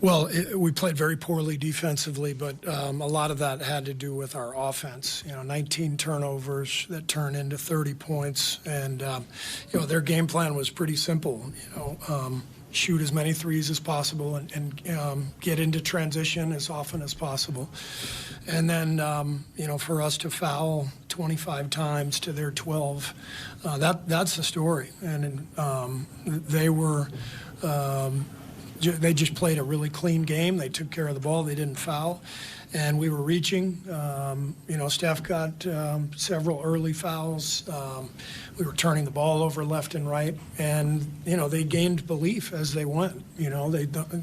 Well, we played very poorly defensively, but a lot of that had to do with our offense. 19 turnovers that turned into 30 points, and their game plan was pretty simple. Shoot as many threes as possible and get into transition as often as possible. And then, for us to foul 25 times to their 12, that's the story. And they just played a really clean game. They took care of the ball. They didn't foul. And we were reaching. Steph got several early fouls. We were turning the ball over left and right. And, they gained belief as they went.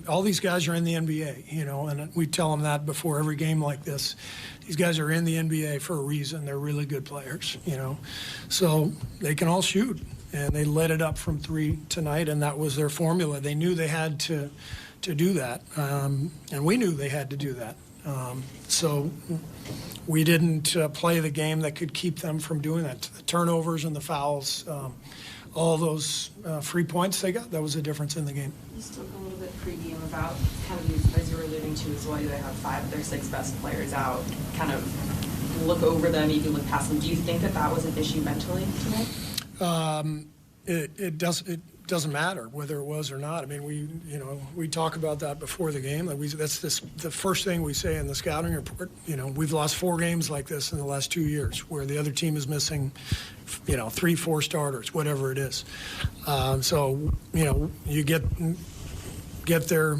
All these guys are in the NBA, and we tell them that before every game like this. These guys are in the NBA for a reason. They're really good players, So they can all shoot. And they lit it up from three tonight, and that was their formula. They knew they had to do that, and we knew they had to do that. So we didn't play the game that could keep them from doing that. The turnovers and the fouls, all those free points they got, that was a difference in the game. You spoke a little bit pregame about kind of, as you were alluding to as well, they have 5 of their 6 best players out, kind of look over them, even look past them. Do you think that was an issue mentally tonight? It doesn't matter whether it was or not. I mean, we talk about that before the game. That's the first thing we say in the scouting report. We've lost 4 games like this in the last 2 years, where the other team is missing, 3, 4 starters, whatever it is. So you get their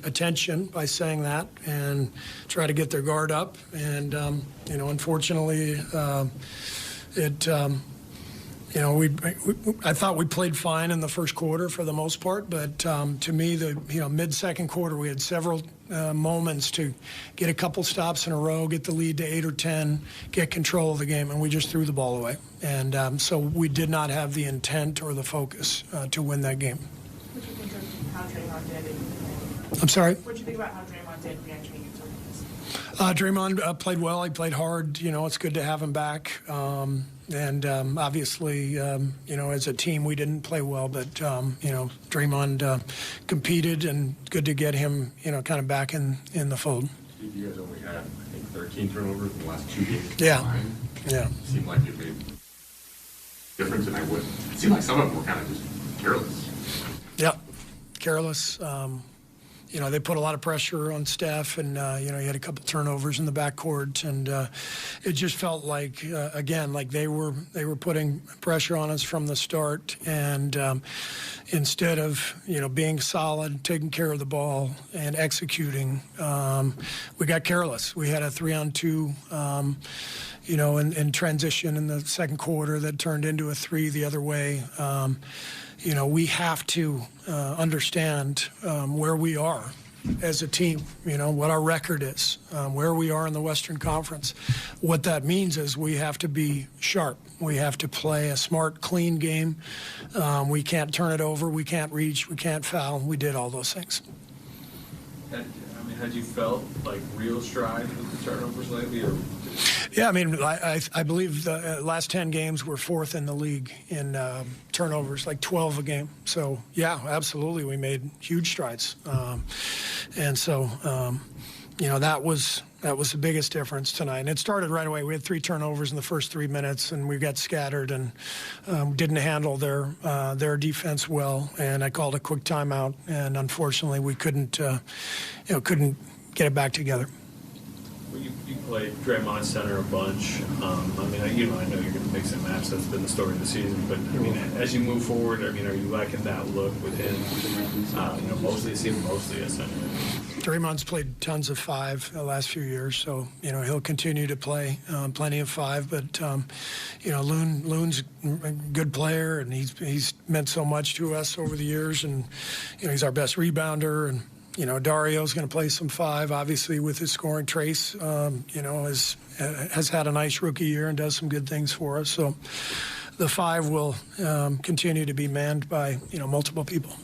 attention by saying that, and try to get their guard up. And unfortunately, I thought we played fine in the first quarter for the most part, but to me, mid-second quarter, we had several moments to get a couple stops in a row, get the lead to 8 or 10, get control of the game, and we just threw the ball away. And so we did not have the intent or the focus to win that game. What do you think of how Draymond did? I'm sorry? What do you think about how Draymond did reentering into this? Draymond played well. He played hard. It's good to have him back. And obviously, as a team, we didn't play well. But, Draymond competed, and good to get him, kind of back in the fold. You guys only had, I think, 13 turnovers in the last 2 games. Yeah. Yeah. It seemed like it made a difference, and it seemed like some of them were kind of just careless. Yeah, careless. They put a lot of pressure on Steph, and, he had a couple turnovers in the backcourt, and it just felt like, again, like they were putting pressure on us from the start, and instead of, being solid, taking care of the ball, and executing, we got careless. We had a 3-on-2, in transition in the second quarter that turned into a 3 the other way. We have to understand where we are as a team, what our record is, where we are in the Western Conference. What that means is we have to be sharp. We have to play a smart, clean game. We can't turn it over. We can't reach. We can't foul. We did all those things. Had you felt like real strides with the turnovers lately? Or? Yeah, I believe the last 10 games we're 4th in the league in turnovers, like 12 a game. So, yeah, absolutely, we made huge strides. And so, that was the biggest difference tonight. And it started right away. We had 3 turnovers in the first 3 minutes, and we got scattered and didn't handle their defense well. And I called a quick timeout, and unfortunately, we couldn't get it back together. Well, you played Draymond center a bunch. I know you're going to mix and match. That's been the story of the season. But as you move forward, are you liking that look with him? Mostly a center. Draymond's played tons of 5 the last few years, so he'll continue to play plenty of 5. But Loon's a good player, and he's meant so much to us over the years, and he's our best rebounder. And Dario's going to play some 5, obviously, with his scoring. Trace, has had a nice rookie year and does some good things for us. So the 5 will continue to be manned by multiple people.